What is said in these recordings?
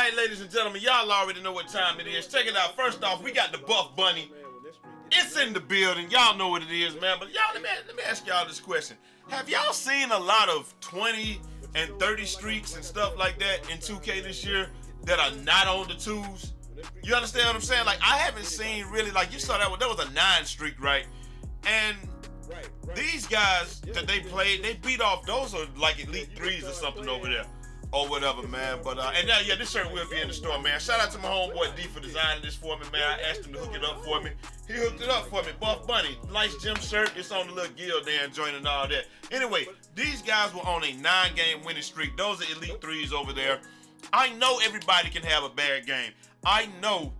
right, ladies and gentlemen, y'all already know what time it is. Check it out. First off, we got the Buff Bunny. It's in the building. Y'all know what it is, man. But y'all, let me ask y'all this question. Have y'all seen a lot of 20 and 30 streaks and stuff like that in 2K this year that are not on the twos? You understand what I'm saying? Like, I haven't seen really, like, you saw that was a 9 streak, right? And these guys that they played, they beat off, those are like elite threes or something over there. Or whatever, man. But and now, yeah, this shirt will be in the store, man. Shout out to my homeboy D for designing this for me, man. I asked him to hook it up for me. He hooked it up for me. Buff Bunny, nice gym shirt. It's on the little gill there and joint and all that. Anyway, these guys were on a 9-game winning streak. Those are elite threes over there. I know everybody can have a bad game. I know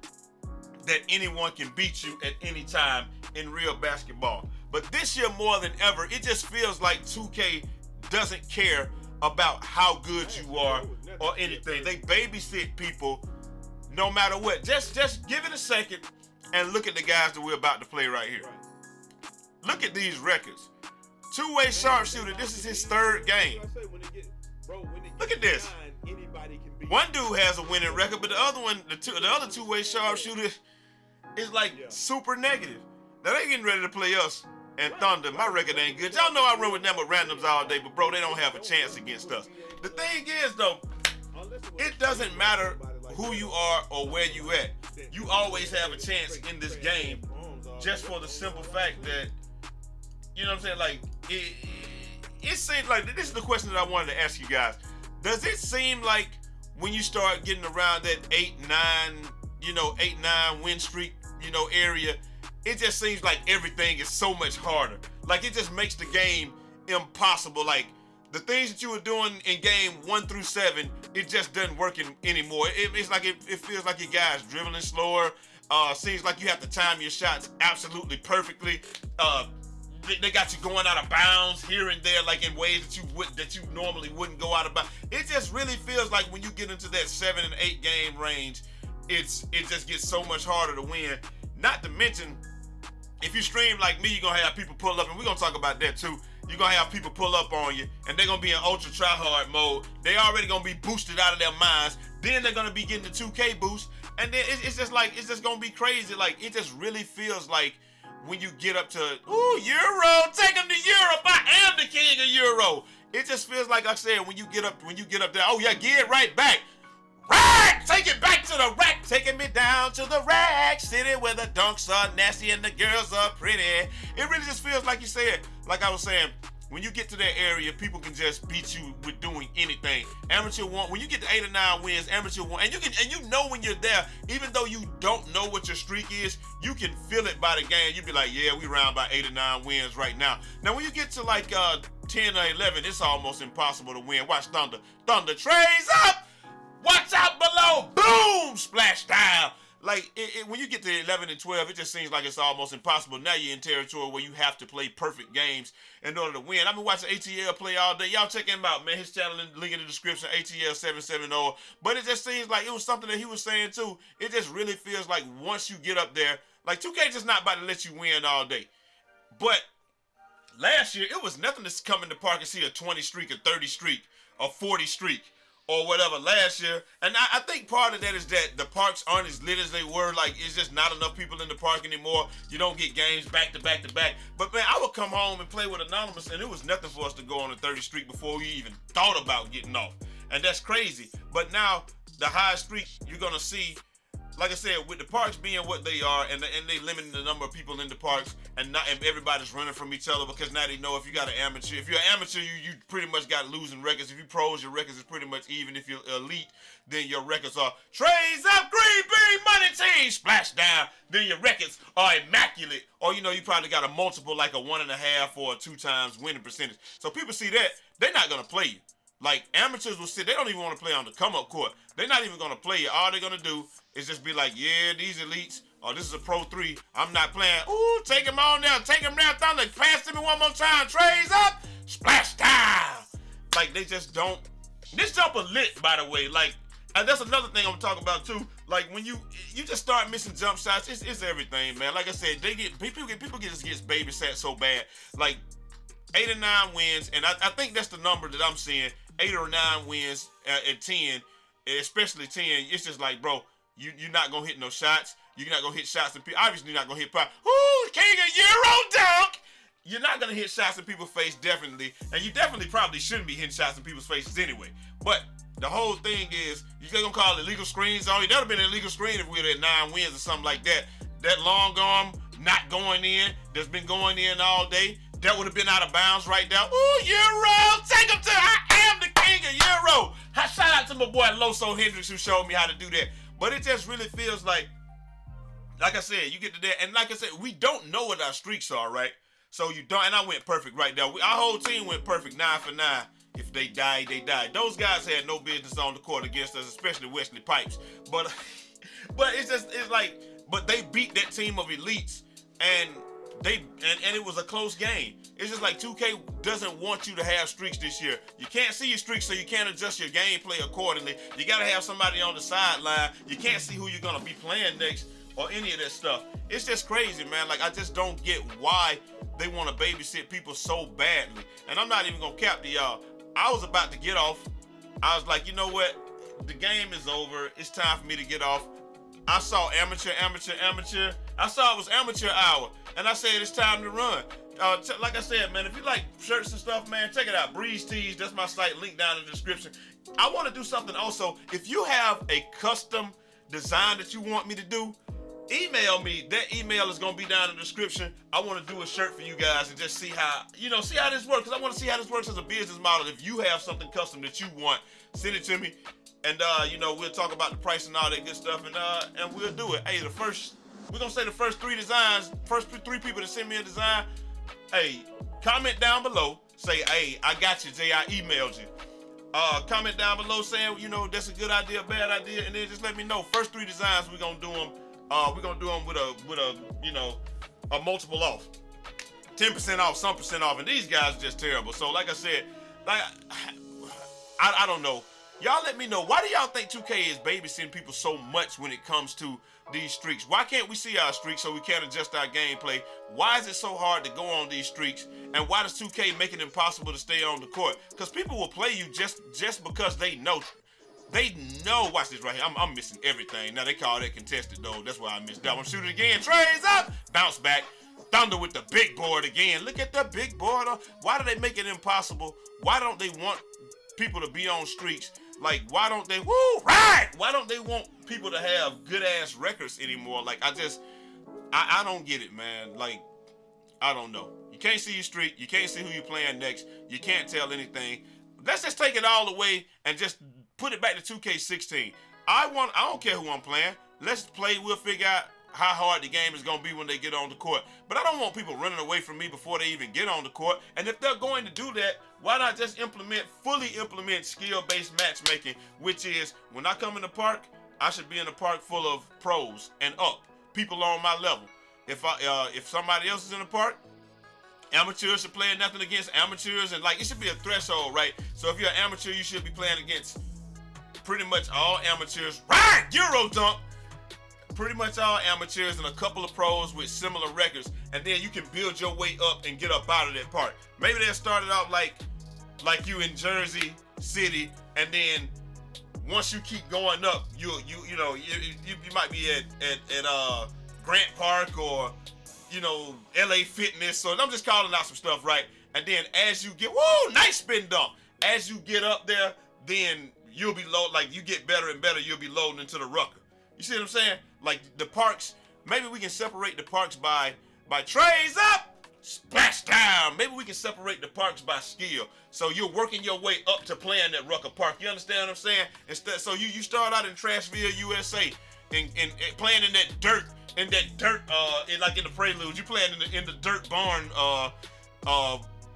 that anyone can beat you at any time in real basketball. But this year more than ever, it just feels like 2K doesn't care about how good you are or anything. They babysit people no matter what. Just give it a second and look at the guys that we're about to play right here. Look at these records. Two-way sharpshooter. This is his 3rd game. Look at this. One dude has a winning record, but the other two-way sharpshooter is like super negative. Now they getting ready to play us and Thunder. My record ain't good. Y'all know I run with them with randoms all day, but bro, they don't have a chance against us. The thing is though, it doesn't matter who you are or where you at. You always have a chance in this game, just for the simple fact that, you know what I'm saying, like, it seems like, this is the question that I wanted to ask you guys. Does it seem like when you start getting around that 8-9 win streak, area, it just seems like everything is so much harder. Like, it just makes the game impossible. Like, the things that you were doing in game 1 through 7, it just doesn't work anymore. It's like it feels like your guys dribbling slower. Seems like you have to time your shots absolutely perfectly. They got you going out of bounds here and there, like in ways that you normally wouldn't go out of bounds. It just really feels like when you get into that 7 and 8 game range, it just gets so much harder to win. Not to mention, if you stream like me, you're going to have people pull up, and we're going to talk about that too. You're going to have people pull up on you, and they're going to be in ultra try-hard mode. They already going to be boosted out of their minds. Then they're going to be getting the 2K boost, and then it's just going to be crazy. Like, it just really feels like when you get up to, Euro, take them to Europe. I am the king of Euro. It just feels like I said, when you get up there, oh yeah, get it right back. Rack! Take it back to the rack, taking me down to the rack city where the dunks are nasty and the girls are pretty. It really just feels like you said, like I was saying, when you get to that area, people can just beat you with doing anything. Amateur one, when you get to 8 or 9 wins, amateur one, and you know when you're there, even though you don't know what your streak is, you can feel it by the game. You be like, yeah, we round by 8 or 9 wins right now. Now when you get to like 10 or 11, it's almost impossible to win. Watch Thunder. Thunder trays up. Watch out below! Boom! Splash down! Like, when you get to 11 and 12, it just seems like it's almost impossible. Now you're in territory where you have to play perfect games in order to win. I've been watching ATL play all day. Y'all check him out, man. His channel, link in the description, ATL 770. But it just seems like it was something that he was saying, too. It just really feels like once you get up there, like, 2K just not about to let you win all day. But last year, it was nothing to come in the park and see a 20 streak, a 30 streak, a 40 streak, or whatever last year. And I think part of that is that the parks aren't as lit as they were. Like, it's just not enough people in the park anymore. You don't get games back to back to back. But man, I would come home and play with Anonymous, and it was nothing for us to go on a 30 streak before we even thought about getting off. And that's crazy. But now, the high streak you're gonna see, like I said, with the parks being what they are, and they limiting the number of people in the parks, and everybody's running from each other, because now they know if you got an amateur, if you're an amateur, you pretty much got losing records. If you pros, your records is pretty much even. If you're elite, then your records are trays up, green bean, money team, splash down. Then your records are immaculate, or you probably got a multiple, like a 1.5 or a 2 times winning percentage. So people see that, they're not gonna play you. Like, amateurs will sit, they don't even want to play on the come-up court. They're not even going to play you. All they're going to do is just be like, yeah, these elites, or this is a Pro 3, I'm not playing. Ooh, take him on now, take him down, Thunder, pass to me one more time, trays up, splash down. Like, they just don't. This jumper lit, by the way. Like, and that's another thing I'm talking about, too. Like, when you just start missing jump shots, it's everything, man. Like I said, people just get babysat so bad. Like, 8 or 9 wins, and I think that's the number that I'm seeing. 8 or 9 wins at 10 especially 10, it's just like, bro, you're not gonna hit no shots. You're not gonna hit shots in people. Obviously, you're not gonna hit pop. Ooh, king of Euro dunk. You're not gonna hit shots in people's face, definitely, and you definitely probably shouldn't be hitting shots in people's faces anyway. But the whole thing is, you're gonna call it illegal screens only. That would have been an illegal screen if we were at 9 wins or something like that. That long arm not going in, that's been going in all day, that would have been out of bounds right there. Ooh, Euro, take him to, I am the king of Euro. Shout out to my boy Loso Hendricks who showed me how to do that. But it just really feels like I said, you get to that, and like I said, we don't know what our streaks are, right? So you don't, and I went perfect right there. Our whole team went perfect, 9 for 9. If they died, they died. Those guys had no business on the court against us, especially Wesley Pipes. But it's like, but they beat that team of elites, and it was a close game. It's just like 2K doesn't want you to have streaks this year. You can't see your streaks, so you can't adjust your gameplay accordingly. You gotta have somebody on the sideline. You can't see who you're gonna be playing next or any of that stuff. It's just crazy, man. Like, I just don't get why they want to babysit people so badly. And I'm not even gonna cap to y'all. I was about to get off. I was like, you know what? The game is over. It's time for me to get off. I saw amateur. I saw it was amateur hour, and I said it's time to run. Like I said, man, if you like shirts and stuff, man, check it out. Breezetees, that's my site, link down in the description. I want to do something also. If you have a custom design that you want me to do, email me. That email is gonna be down in the description. I want to do a shirt for you guys and just see how this works. Cause I want to see how this works as a business model. If you have something custom that you want, send it to me, and we'll talk about the price and all that good stuff, and we'll do it. Hey, we're gonna say the first 3 designs, first 3 people to send me a design. Hey, comment down below. Say, hey, I got you, Jay. I emailed you. Comment down below saying, that's a good idea, bad idea, and then just let me know. First 3 designs, we're gonna do them. We're gonna do them with a multiple off, 10% off, some percent off, and these guys are just terrible. So like I said, I don't know. Y'all let me know, why do y'all think 2K is babysitting people so much when it comes to these streaks? Why can't we see our streaks so we can't adjust our gameplay? Why is it so hard to go on these streaks? And why does 2K make it impossible to stay on the court? Because people will play you just because they know. They know. Watch this right here. I'm missing everything. Now they call that contested though. That's why I missed that one. Shoot it again. Trays up. Bounce back. Thunder with the big board again. Look at the big board. Why do they make it impossible? Why don't they want people to be on streaks? Like, why don't they, right? Why don't they want people to have good ass records anymore? Like, I don't get it, man. Like, I don't know. You can't see your streak. You can't see who you're playing next. You can't tell anything. Let's just take it all away and just put it back to 2K16. I don't care who I'm playing. Let's play. We'll figure out how hard the game is going to be when they get on the court. But I don't want people running away from me before they even get on the court. And if they're going to do that, why not just fully implement skill-based matchmaking, which is when I come in the park, I should be in a park full of pros and up, people on my level. If somebody else is in the park, amateurs should play nothing against amateurs, and like it should be a threshold, right? So if you're an amateur, you should be playing against pretty much all amateurs. Right, Euro dunk. Pretty much all amateurs and a couple of pros with similar records, and then you can build your way up and get up out of that park. Maybe they'll start it out like you in Jersey City, and then once you keep going up, you might be at Grant Park or LA Fitness. So I'm just calling out some stuff, right? And then as you get nice spin dunk. As you get up there, then you'll be low. Like you get better and better, you'll be loading into the rucker. You see what I'm saying? Like the parks, maybe we can separate the parks by trays up, splash down. Maybe we can separate the parks by skill. So you're working your way up to playing that rucker park. You understand what I'm saying? So you start out in Trashville, USA, and playing in that dirt, like in the Preludes. You playing in the dirt barn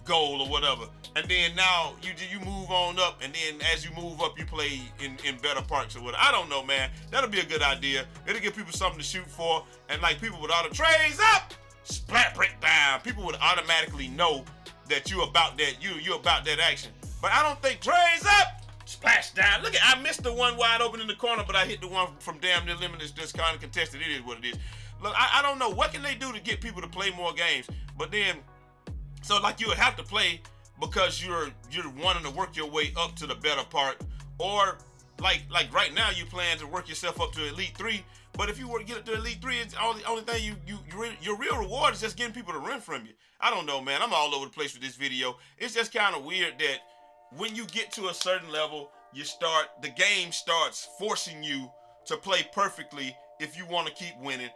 goal or whatever. And then now you move on up, and then as you move up, you play in better parks or whatever. I don't know, man. That'll be a good idea. It'll give people something to shoot for, and like people with all the trays up, splat break down. People would automatically know that you're about that action. But I don't think trays up, splash down. Look I missed the one wide open in the corner, but I hit the one from damn near limited. That's kind of contested. It is what it is. Look, I don't know what can they do to get people to play more games, but then so like you would have to play because you're wanting to work your way up to the better part, or like right now you plan to work yourself up to Elite 3, but if you were to get up to Elite 3, it's the only thing your real reward is just getting people to run from you. I don't know, man. I'm all over the place with this video. It's just kind of weird that when you get to a certain level, the game starts forcing you to play perfectly if you want to keep winning,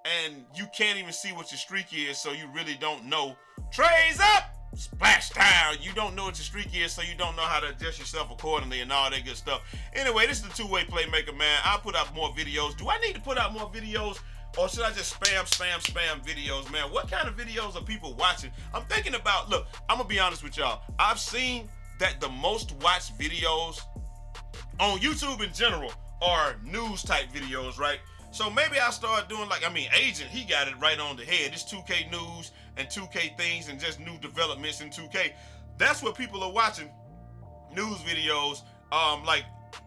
and you can't even see what your streak is, so you really don't know. Trays up! Splash down. You don't know what your streak is, so you don't know how to adjust yourself accordingly and all that good stuff. Anyway, this is the two-way playmaker, man. I'll put out more videos. Do I need to put out more videos, or should I just spam videos, man? What kind of videos are people watching? I'm thinking about, look, I'm gonna be honest with y'all. I've seen that the most watched videos on YouTube in general are news type videos, right? So maybe I'll start doing Agent, he got it right on the head. It's 2K news and 2K things and just new developments in 2K. That's what people are watching. News videos,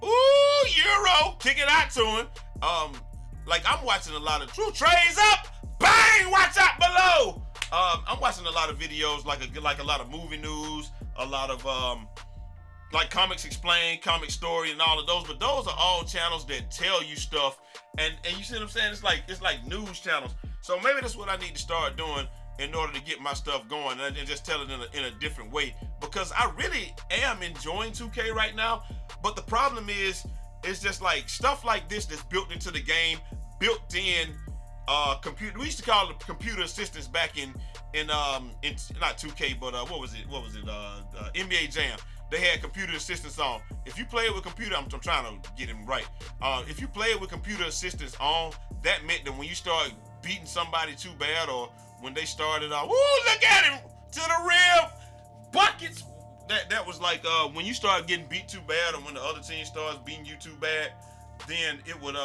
ooh, Euro, kick it out to him. I'm watching a lot of True Trays up, bang, watch out below. I'm watching a lot of videos, like a lot of movie news, a lot of like Comics Explained, Comic Story, and all of those. But those are all channels that tell you stuff, and you see what I'm saying? It's like news channels. So maybe that's what I need to start doing in order to get my stuff going, and just tell it in a different way, because I really am enjoying 2K right now. But the problem is, it's just like stuff like this that's built into the game, built in computer. We used to call it computer assistance back in not 2K, but what was it? NBA Jam. They had computer assistance on. If you play it with computer, I'm trying to get him right. If you play it with computer assistance on, that meant that when you start beating somebody too bad, or when they started off, woo, look at him to the rim, buckets. That was like when you start getting beat too bad, or when the other team starts beating you too bad, then it would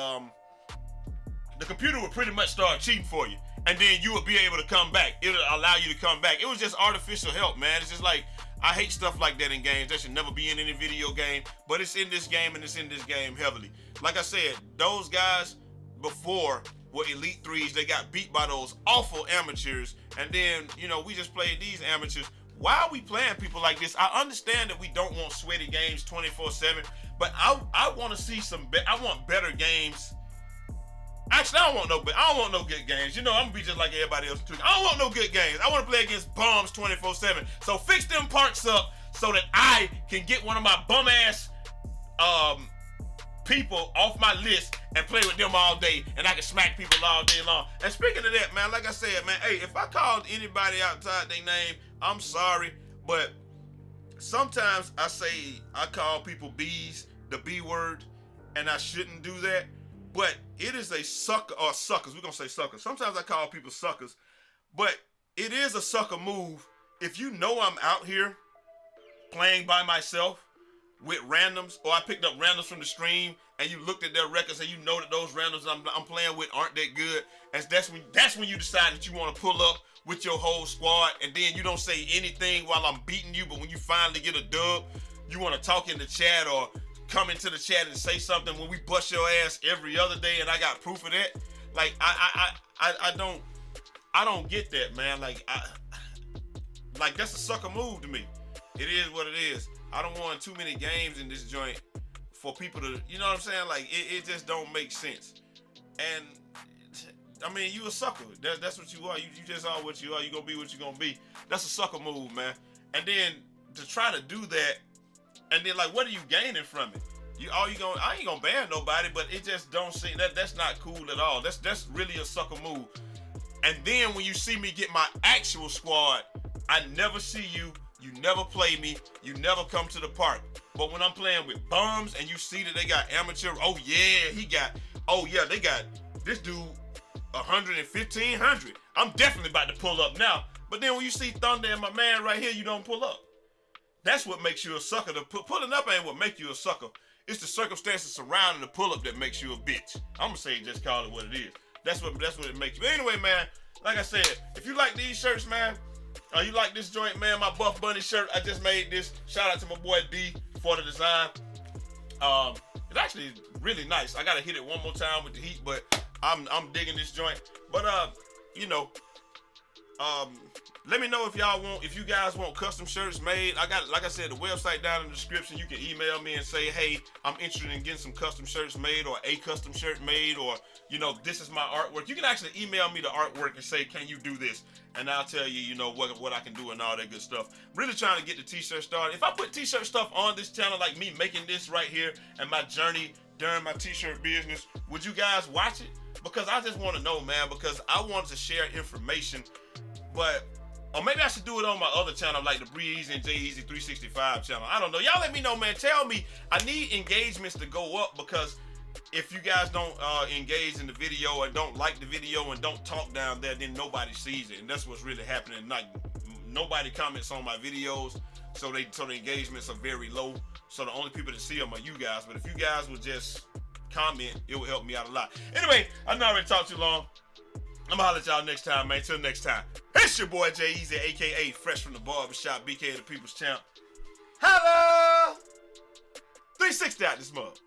the computer would pretty much start cheating for you, and then you would be able to come back. It would allow you to come back. It was just artificial help, man. It's just like, I hate stuff like that in games. That should never be in any video game, but it's in this game, and it's in this game heavily. Like I said, those guys before were Elite 3s. They got beat by those awful amateurs, and then, we just played these amateurs. Why are we playing people like this? I understand that we don't want sweaty games 24/7, but I want to see I want better games. Actually, I don't want no good games. I'm gonna be just like everybody else too. I don't want no good games. I want to play against bums 24/7. So fix them parts up so that I can get one of my bum ass people off my list and play with them all day, and I can smack people all day long. And speaking of that, man, like I said, man, hey, if I called anybody outside their name, I'm sorry, but sometimes I call people B's, the B word, and I shouldn't do that. But it is a sucker, or suckers. We're going to say suckers. Sometimes I call people suckers. But it is a sucker move. If you know I'm out here playing by myself with randoms, or I picked up randoms from the stream, and you looked at their records and you know that those randoms I'm playing with aren't that good, and that's when you decide that you want to pull up with your whole squad, and then you don't say anything while I'm beating you, but when you finally get a dub, you want to talk in the chat or come into the chat and say something when we bust your ass every other day, and I got proof of that. Like, I don't get that, man. Like that's a sucker move to me. It is what it is. I don't want too many games in this joint for people to, you know what I'm saying? Like, it just don't make sense. And I mean, you a sucker. That's what you are. You just are what you are. You gonna be what you gonna be. That's a sucker move, man. And then to try to do that, and then like, what are you gaining from it? I ain't gonna ban nobody, but it just don't seem that's not cool at all. That's really a sucker move. And then when you see me get my actual squad, I never see you. You never play me. You never come to the park. But when I'm playing with bums and you see that they got amateur, they got this dude 100 and 1,500. I'm definitely about to pull up now. But then when you see Thunder and my man right here, you don't pull up. That's what makes you a sucker. Pulling up ain't what makes you a sucker. It's the circumstances surrounding the pull-up that makes you a bitch. I'm gonna say just call it what it is. That's what it makes you. But anyway, man, like I said, if you like these shirts, man, you like this joint, man, my Buff Bunny shirt, I just made this. Shout out to my boy D for the design. It's actually really nice. I gotta hit it one more time with the heat, but I'm digging this joint. But Let me know if you guys want custom shirts made. I got, like I said, the website down in the description. You can email me and say, hey, I'm interested in getting some custom shirts made, or a custom shirt made, or, you know, this is my artwork. You can actually email me the artwork and say, can you do this? And I'll tell you, you know, what I can do and all that good stuff. Really trying to get the t-shirt started. If I put t-shirt stuff on this channel, like me making this right here and my journey during my t-shirt business, would you guys watch it? Because I just want to know, man, because I want to share information, but... Or maybe I should do it on my other channel, like the Breeze and Eazy 365 channel. I don't know. Y'all let me know, man. Tell me. I need engagements to go up, because if you guys don't engage in the video and don't like the video and don't talk down there, then nobody sees it. And that's what's really happening. Like, nobody comments on my videos, so the engagements are very low. So the only people that see them are you guys. But if you guys would just comment, it would help me out a lot. Anyway, I know I already talked too long. I'm gonna holler at y'all next time, man. Till next time. It's your boy Eazy, aka Fresh from the Barbershop, BK the People's Champ. Holla! 360 out this mug.